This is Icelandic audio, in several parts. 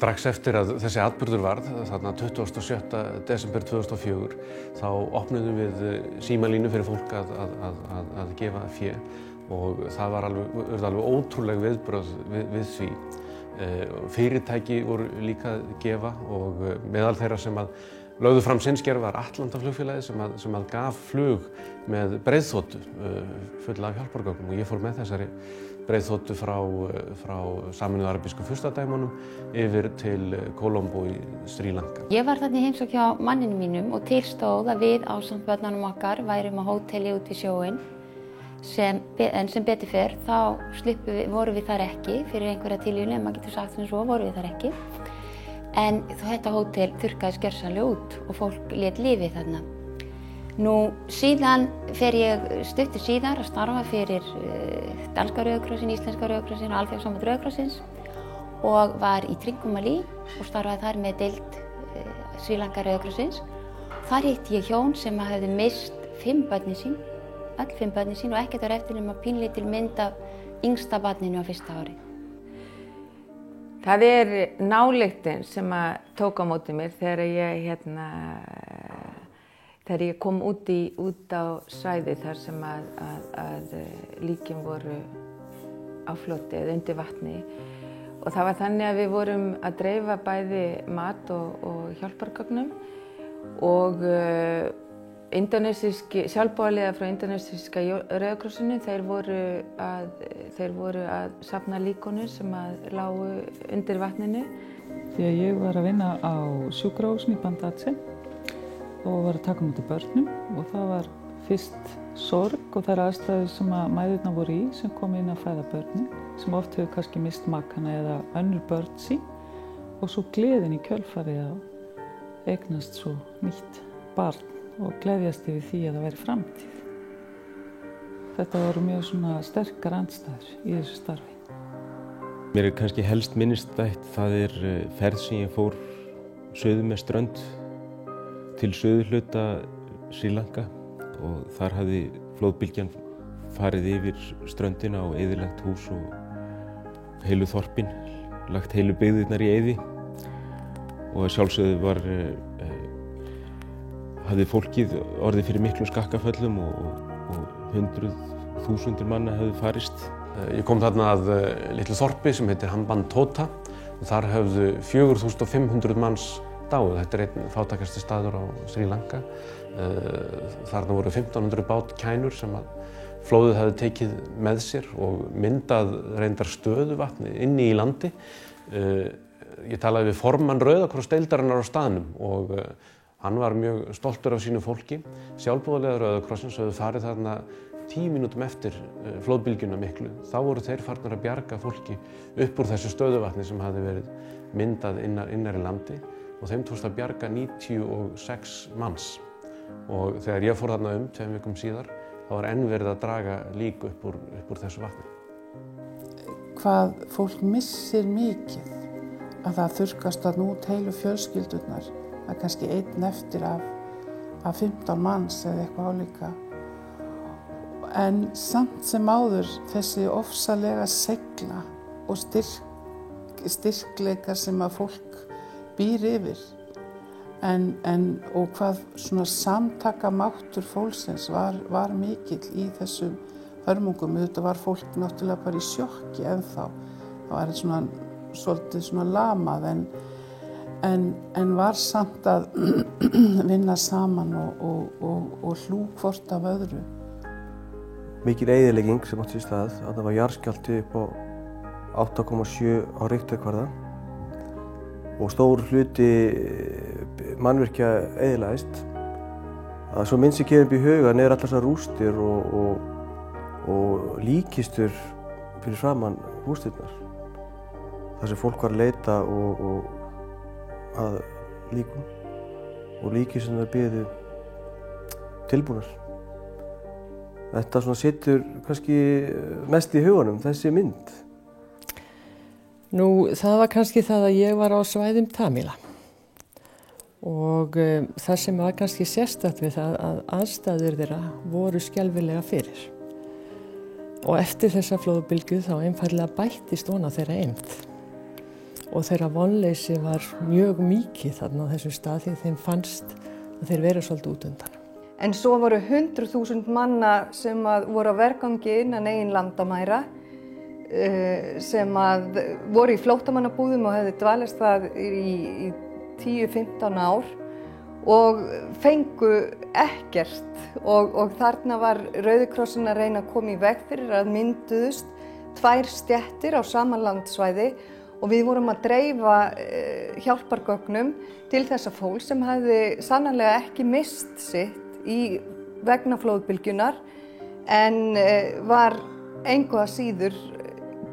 Strax eftir að þessi atburður varð, þarna 27. desember 2004, þá opnuðum við símalínu fyrir fólk að gefa fé og það var alveg ótrúleg viðbrögð við því. Fyrirtæki voru líka að gefa og meðal þeirra sem að lögðu fram sinnsgerð var Atlantaflugfélagið sem að gaf flug með breiðþotu fulla af hjálpargögnum og ég fór með þessari breiðþotu frá Sameinuðu arabísku furstadæmunum yfir til Colombo í Sri Lanka. Ég var þarna í heimsókn hjá manninum mínum og til stóð að við ásamt börnunum okkar værum á hóteli út við sjóinn en sem betur fer þá vorum við þar ekki fyrir einhverja tilviljun, ef maður getur sagt sem svo vorum við þar ekki. En þetta hótel þurrkaðist gjörsamlega út og fólk lét lífið þarna. Nú síðan fer ég stuttu síðar að starfa fyrir danska Rauða krossin, íslenska Rauða krossin og Alþjóðasamband Rauða krossins og var í Trincomalee og starfaði þar með deild Sri Lanka Rauða krossins. Þar hitti ég hjón sem hafði mist 5 börnin sín, öll 5 börnin sín og ekkert var eftir nema pínlítil mynd af yngsta barninu á fyrsta ári. Það nályktin sem að tók á móti mér þegar ég kom út á svæði þar sem að líkin voru á floti eða undir vatni. Og það var þannig að við vorum að dreifa bæði mat og hjálpargögnum og sjálfboðaliðar frá indónesíska Rauða krossinu, þeir voru að safna líkunum sem að lágu undir vatninu. Því að ég var að vinna á sjúkrahúsinu í Bandar og var að taka móti börnum og það var fyrst sorg og þær aðstæður sem að mæðurnar voru í sem kom inn að fæða börnin sem oft hefur kannski mist makana eða önnur börn sín og svo gleðin í kjölfarið að eignast svo nýtt barn og gleðjast yfir því að það væri framtíð. Þetta voru mjög svona sterkar andstæður í þessu starfi. Mér kannski helst minnisstætt, það ferð sem ég fór suður með strönd til suðurhluta Sri Lanka og þar hafði flóðbylgjan farið yfir ströndina og eyðilagt hús og heilu þorpin, lagt heilu byggðirnar í eyði og sjálfsögðu hafði fólkið orðið fyrir miklum skakkaföllum og 100.000 manna hafði farist. Ég kom þarna að litlu þorpi sem heitir Hambantota og þar höfðu 4.500 manns dáið. Þetta einn fátækasti staður á Sri Lanka. Þarna voru 1.500 bátkænur sem að flóðið hafði tekið með sér og myndað reyndar stöðuvatni inni í landi. Ég talaði við formann Rauða kross deildarinnar á staðnum og hann var mjög stoltur af sínu fólki. Sjálfboðaliðar Rauða krossins höfðu farið þarna 10 mínútum eftir flóðbylgjuna miklu. Þá voru þeir farnir að bjarga fólki upp úr þessu stöðuvatni sem hafði verið myndað innar í landi og þeim tókst að bjarga 96 manns. Og þegar ég fór þarna 2 vikum síðar, þá var enn verið að draga lík upp úr þessu vatni. Hvað fólk missir mikið að það þurrkast þarna út heilu fjölskyldurnar. Það er kannski einn eftir af 15 manns eða eitthvað álíka. En samt sem áður þessi ofsalega segla og styrkleikar sem að fólk býr yfir. Og hvað svona samtakamáttur fólksins var mikill í þessum hörmungum. Þetta var fólk náttúrulega bara í sjokki ennþá. Það var svolítið svona lamað en var samt að vinna saman og hlú hvort af öðru. Mikil eyðilegging sem átti sér stað. Það var jarðskjálfti upp á 8,7 á Richterkvarða og stór hluti mannvirkja eyðilagðist. Það svo minnst sem kemur upp í hugann allar þessar rústir og líkistur fyrir framan rústirnar. Þar sem fólk var að leita að líkum og líkisturnar biðu tilbúnar. Þetta svona situr kannski mest í huganum, þessi mynd. Nú, það var kannski það að ég var á svæðum Tamíla og það sem var kannski sérstakt við það að aðstæður þeirra voru skelfilega fyrir. Og eftir þessa flóðbylgju þá einfaldlega bættist ofan á þeirra eymd. og þeirra vonleysi var mjög mikið þarna á þessum stað því þeim fannst að þeir vera svolítið út undan. En svo voru 100.000 manna sem voru á vergangi innan eigin landamæra, sem voru í flóttamannabúðum og hefðu dvalist það í 10-15 ár og fengu ekkert og þarna var Rauði krossinn að reyna að koma í veg fyrir að mynduðust 2 stéttir á sama landsvæði og við vorum að dreifa hjálpargögnum til þessa fólk sem hefði sannarlega ekki misst sitt í vegna flóðbylgjunar en var engu að síður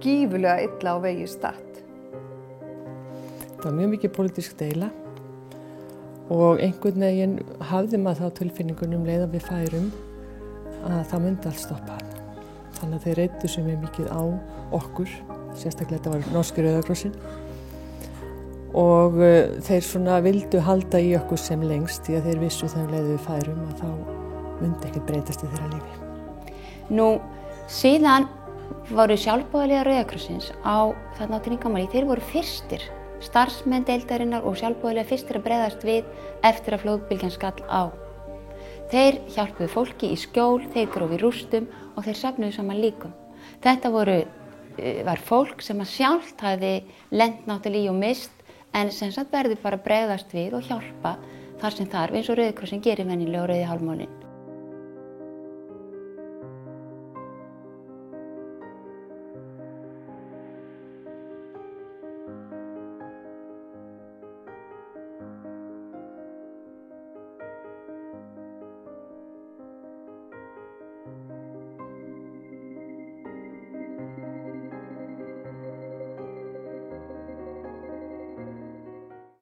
gífurlega illa á vegi statt. Það var mjög mikið pólitísk deila og einhvern veginn hafði maður þá tilfinningunum leið að við færum að það myndi allt stoppa. Þannig að þeir reiddu sig mjög mikið á okkur, sérstaklega þetta var norski Rauða krossinn og þeir svona vildu halda í okkur sem lengst því að þeir vissu þegar leið við færum að þá myndi ekkert breytast í þeirra lífi. Nú, síðan voru sjálfboðaliðar Rauða krossins þarna á Tringamáli, þeir voru fyrstir, starfsmenn deildarinnar og sjálfboðaliðar fyrstir að bregðast við eftir að flóðbylgjan skall á. Þeir hjálpuðu fólki í skjól, þeir grófu í rústum og þeir safnuðu saman líkum. Þetta var fólk sem að sjálft hafði lent náttúrulega í og mist en sem sagt verður bara að bregðast við og hjálpa þar sem þarf eins og Rauði krossinn gerir venjulega á Rauði hálfmáninn.